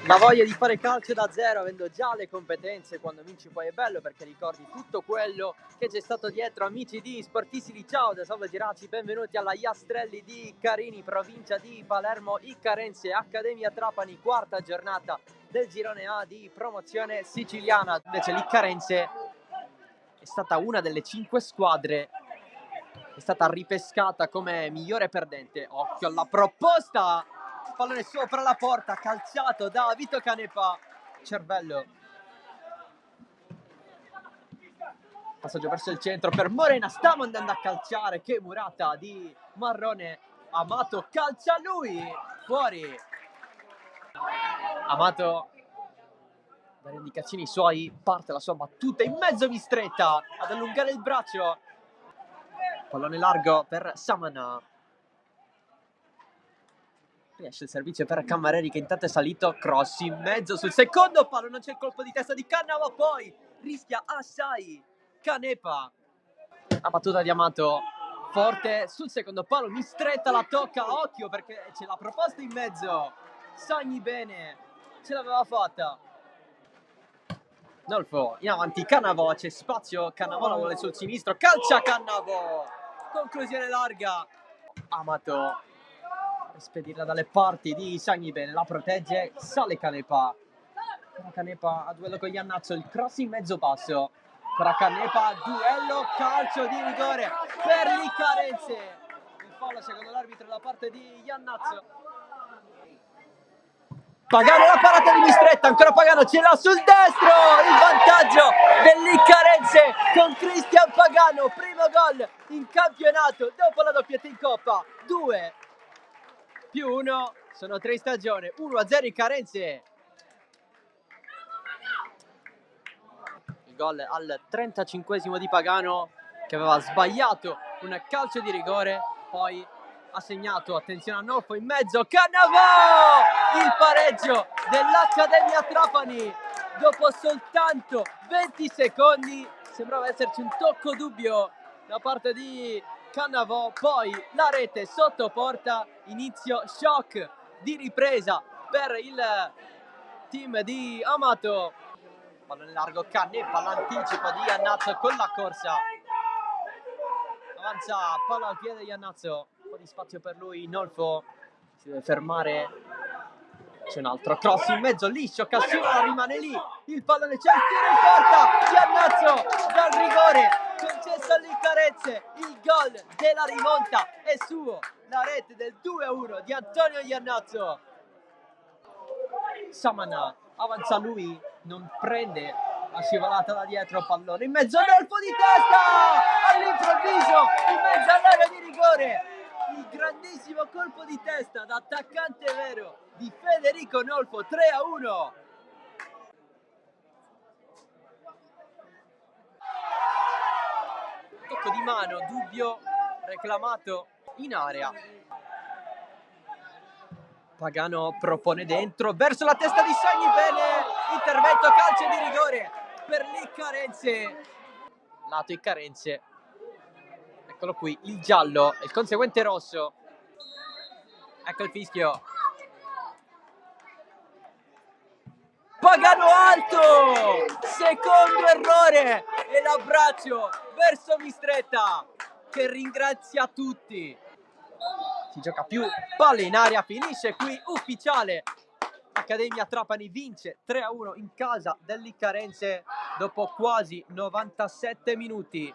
La voglia di fare calcio da zero, avendo già le competenze, quando vinci poi è bello perché ricordi tutto quello che c'è stato dietro. Amici di Sportissimi, ciao da Salvo Geraci, benvenuti alla Iastrelli di Carini, provincia di Palermo, Iccarense, Accademia Trapani, quarta giornata del girone A di promozione siciliana. Invece l'Iccarense è stata una delle 5 squadre, è stata ripescata come migliore perdente. Occhio alla proposta! Pallone sopra la porta, calciato da Vito Canepa. Cervello. Passaggio verso il centro per Morena, sta mandando a calciare. Che murata di Marrone. Amato calcia lui, fuori. Amato, dalle indicazioni suoi, parte la sua battuta in mezzo Mistretta ad allungare il braccio. Pallone largo per Samana. Riesce il servizio per Cammareri che intanto è salito, cross in mezzo sul secondo palo, non c'è il colpo di testa di Cannavo, poi rischia assai Canepa. La battuta di Amato forte sul secondo palo, Mistretta la tocca, occhio perché c'è la proposta in mezzo. Sagni bene, ce l'aveva fatta. Nolfo in avanti, Cannavo, c'è spazio, Cannavo la vuole sul sinistro, calcia Cannavo, conclusione larga. Amato spedirla dalle parti di Sagni bene, la protegge, sale Canepa. Canepa a duello con Iannazzo, il cross in mezzo passo. Ancora Canepa, duello, calcio di rigore per l'Iccarense. Il fallo secondo l'arbitro da parte di Iannazzo. Pagano la parata di Mistretta, ancora Pagano, ce l'ha sul destro, il vantaggio dell'Iccarense con Cristian Pagano, primo gol in campionato dopo la doppietta in Coppa. 2+1, sono 3 in stagione, 1-0 Iccarense. Il gol al 35esimo di Pagano che aveva sbagliato un calcio di rigore, poi ha segnato, attenzione a Nolfo in mezzo, Cannavò! Il pareggio dell'Accademia Trapani dopo soltanto 20 secondi, sembrava esserci un tocco dubbio da parte di Cannavò, poi la rete sotto porta, inizio shock di ripresa per il team di Amato. Pallone largo, Canepa, l'anticipo di Iannazzo con la corsa. Avanza, palla al piede di Iannazzo, un po' di spazio per lui, Nolfo si deve fermare. C'è un altro cross in mezzo, liscio, Cassino rimane lì, il pallone c'è, il tiro in porta, Iannazzo dal rigore, concesso all'Iccarense, il gol della rimonta è suo, la rete del 2-1 di Antonio Iannazzo. Samana avanza lui, non prende la scivolata da dietro, pallone in mezzo, Nolfo di testa all'improvviso in mezzo all'area di rigore, il grandissimo colpo di testa da attaccante vero di Federico Nolfo. 3-1. Tocco di mano, dubbio reclamato in area. Pagano propone dentro, verso la testa di Sagni, bene, intervento, calcio di rigore per l'Iccarense. Lato Iccarense, eccolo qui, il giallo e il conseguente rosso. Ecco il fischio. Pagano alto, secondo errore e l'abbraccio verso Mistretta che ringrazia tutti. Si gioca più, palle in aria, finisce qui, ufficiale. Accademia Trapani vince 3-1 in casa dell'Iccarense dopo quasi 97 minuti.